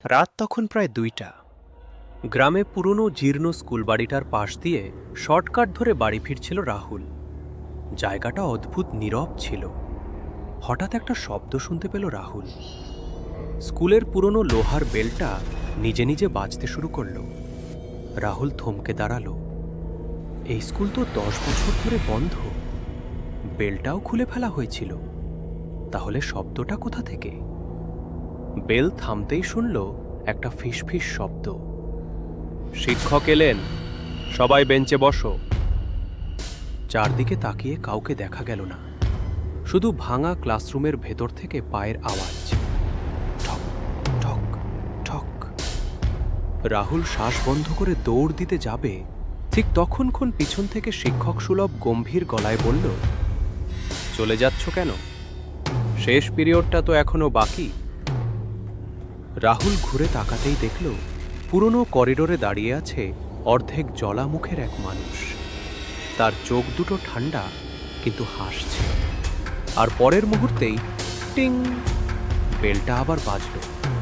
রাত তখন প্রায় ২টা। গ্রামে পুরনো জীর্ণ স্কুল বাড়িটার পাশ দিয়ে শর্টকাট ধরে বাড়ি ফিরছিল রাহুল। জায়গাটা অদ্ভুত নীরব ছিল। হঠাৎ একটা শব্দ শুনতে পেল রাহুল। স্কুলের পুরনো লোহার বেলটা নিজে নিজে বাজতে শুরু করল। রাহুল থমকে দাঁড়ালো। এই স্কুল তো 10 বছর ধরে বন্ধ। বেলটাও খুলে ফেলা হয়েছিল। তাহলে শব্দটা কোথা থেকে? বেল থামতেই শুনল একটা ফিসফিস শব্দ। শিক্ষক এলেন, সবাই বেঞ্চে বসো। চারদিকে তাকিয়ে কাউকে দেখা গেল না, শুধু ভাঙা ক্লাসরুমের ভেতর থেকে পায়ের আওয়াজ, ঠক ঠক ঠক। রাহুল শ্বাস বন্ধ করে দৌড় দিতে যাবে, ঠিক তখনক্ষণ পিছন থেকে শিক্ষক সুলভ গম্ভীর গলায় বলল, চলে যাচ্ছ কেন? শেষ পিরিয়ডটা তো এখনো বাকি। রাহুল ঘুরে তাকাতেই দেখল পুরনো করিডোরে দাঁড়িয়ে আছে অর্ধেক জলা মুখের এক মানুষ। তার চোখ দুটো ঠান্ডা, কিন্তু হাসছে। আর পরের মুহূর্তেই টিং, বেলটা আবার বাজল।